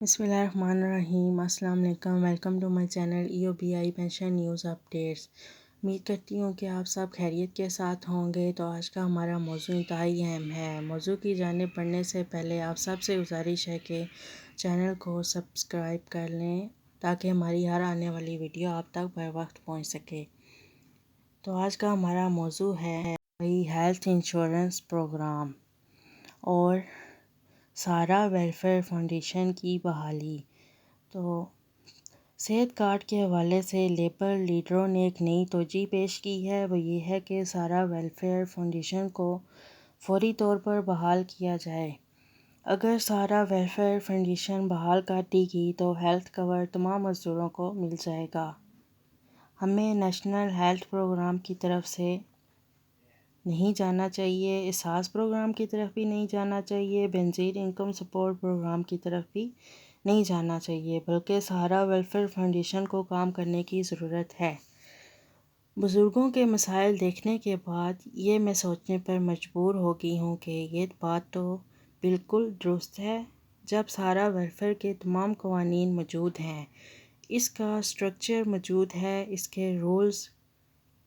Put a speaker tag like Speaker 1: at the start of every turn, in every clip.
Speaker 1: بسم اللہ الرحمن الرحیم۔ السلام علیکم، welcome to my channel EOBI pension news updates. امید کرتی ہوں کہ آپ سب خیریت کے ساتھ ہوں گے۔ تو آج کا ہمارا موضوع انتہائی اہم ہے۔ موضوع کی جانب بڑھنے سے پہلے آپ سب سے گزارش ہے کہ چینل کو سبسکرائب کر لیں تاکہ ہماری ہر آنے والی ویڈیو آپ تک بر وقت پہنچ سکے۔ تو آج کا ہمارا موضوع ہے ہیلتھ انشورنس پروگرام اور سہارا ویلفیئر فاؤنڈیشن کی بحالی۔ تو صحت کارڈ کے حوالے سے لیبر لیڈروں نے ایک نئی توجہ پیش کی ہے، وہ یہ ہے کہ سہارا ویلفیئر فاؤنڈیشن کو فوری طور پر بحال کیا جائے۔ اگر سہارا ویلفیئر فاؤنڈیشن بحال کر دی گئی تو ہیلتھ کور تمام مزدوروں کو مل جائے گا۔ ہمیں نیشنل ہیلتھ پروگرام کی طرف سے نہیں جانا چاہیے، احساس پروگرام کی طرف بھی نہیں جانا چاہیے، بینظیر انکم سپورٹ پروگرام کی طرف بھی نہیں جانا چاہیے، بلکہ سہارا ویلفیئر فاؤنڈیشن کو کام کرنے کی ضرورت ہے۔ بزرگوں کے مسائل دیکھنے کے بعد یہ میں سوچنے پر مجبور ہو گئی ہوں کہ یہ بات تو بالکل درست ہے۔ جب سہارا ویلفیئر کے تمام قوانین موجود ہیں، اس کا سٹرکچر موجود ہے، اس کے رولز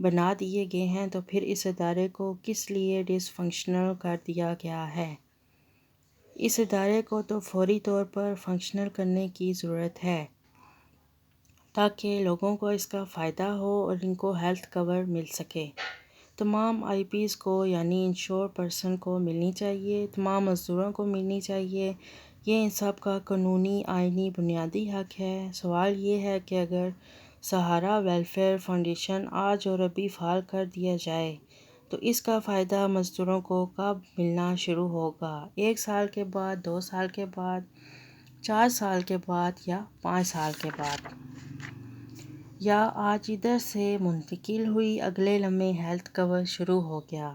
Speaker 1: بنا دیے گئے ہیں، تو پھر اس ادارے کو کس لیے ڈس فنکشنل کر دیا گیا ہے؟ اس ادارے کو تو فوری طور پر فنکشنل کرنے کی ضرورت ہے تاکہ لوگوں کو اس کا فائدہ ہو اور ان کو ہیلتھ کور مل سکے۔ تمام IPs کو یعنی انشور پرسن کو ملنی چاہیے، تمام مزدوروں کو ملنی چاہیے۔ یہ ان سب کا قانونی آئینی بنیادی حق ہے۔ سوال یہ ہے کہ اگر سہارا ویلفیئر فاؤنڈیشن آج اور ابھی فعال کر دیا جائے تو اس کا فائدہ مزدوروں کو کب ملنا شروع ہوگا؟ 1 سال کے بعد، 2 سال کے بعد، 4 سال کے بعد یا 5 سال کے بعد؟ یا آج ادھر سے منتقل ہوئی اگلے لمحے ہیلتھ کور شروع ہو گیا؟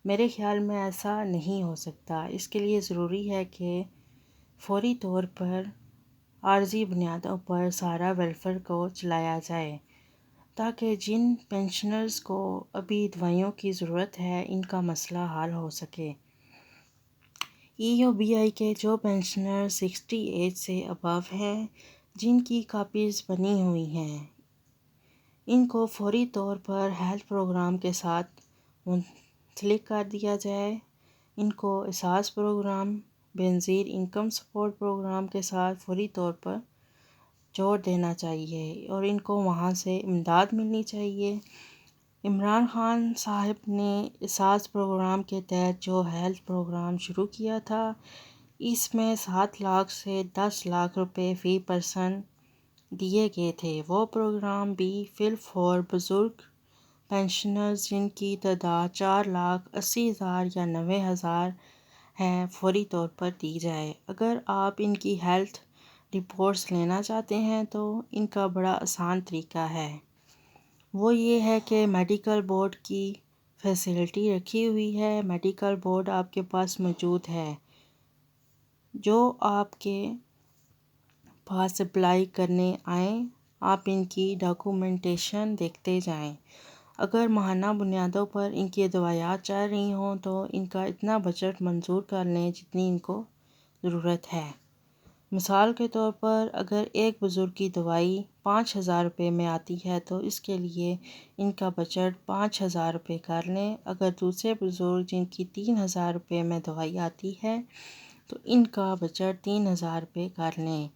Speaker 1: میرے خیال میں ایسا نہیں ہو سکتا۔ اس کے لیے ضروری ہے کہ فوری طور پر عارضی بنیادوں پر سہارا ویلفیئر کو چلایا جائے تاکہ جن پینشنرز کو ابھی دوائیوں کی ضرورت ہے ان کا مسئلہ حل ہو سکے۔ EOBI کے جو پینشنر 60 ایج سے ابو ہیں، جن کی کاپیز بنی ہوئی ہیں، ان کو فوری طور پر ہیلتھ پروگرام کے ساتھ منسلک کر دیا جائے۔ ان کو Ehsaas programme, Benazir income support programme کے ساتھ فوری طور پر جوڑ دینا چاہیے اور ان کو وہاں سے امداد ملنی چاہیے۔ عمران خان صاحب نے احساس پروگرام کے تحت جو ہیلتھ پروگرام شروع کیا تھا، اس میں 7 لاکھ سے 10 لاکھ روپے فی پرسن دیے گئے تھے۔ وہ پروگرام بھی فی الفور بزرگ پینشنرز جن کی تعداد 4,80,000 یا 90,000 ہے فوری طور پر دی جائے۔ اگر آپ ان کی ہیلتھ رپورٹس لینا چاہتے ہیں تو ان کا بڑا آسان طریقہ ہے۔ وہ یہ ہے کہ میڈیکل بورڈ کی فیسلٹی رکھی ہوئی ہے۔ میڈیکل بورڈ آپ کے پاس موجود ہے جو آپ کے پاس اپلائی کرنے آئیں، آپ ان کی ڈاکومنٹیشن دیکھتے جائیں۔ اگر ماہانہ بنیادوں پر ان کی دوائیات چل رہی ہوں تو ان کا اتنا بجٹ منظور کر لیں جتنی ان کو ضرورت ہے۔ مثال کے طور پر اگر ایک بزرگ کی دوائی 5,000 روپے میں آتی ہے تو اس کے لیے ان کا بجٹ 5,000 روپے کر لیں۔ اگر دوسرے بزرگ جن کی 3,000 روپے میں دوائی آتی ہے تو ان کا بجٹ 3,000 روپے کر لیں۔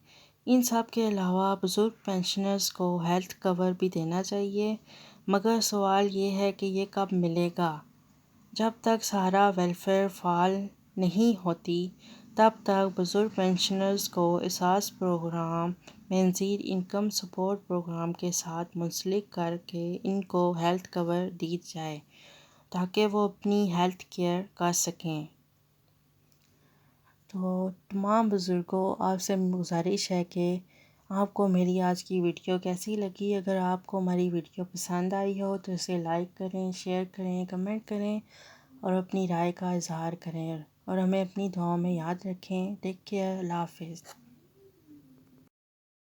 Speaker 1: ان سب کے علاوہ بزرگ پینشنرز کو ہیلتھ کور بھی دینا چاہیے، مگر سوال یہ ہے کہ یہ کب ملے گا؟ جب تک سہارا ویلفیئر فعال نہیں ہوتی تب تک بزرگ پینشنرز کو Ehsaas programme, Benazir income support programme کے ساتھ منسلک کر کے ان کو ہیلتھ کور دی جائے تاکہ وہ اپنی ہیلتھ کیئر کر سکیں۔ تو تمام بزرگوں آپ سے گزارش ہے کہ آپ کو میری آج کی ویڈیو کیسی لگی؟ اگر آپ کو ہماری ویڈیو پسند آئی ہو تو اسے لائک کریں، شیئر کریں، کمنٹ کریں اور اپنی رائے کا اظہار کریں اور ہمیں اپنی دعاؤں میں یاد رکھیں۔ ٹیک کیئر، اللہ حافظ۔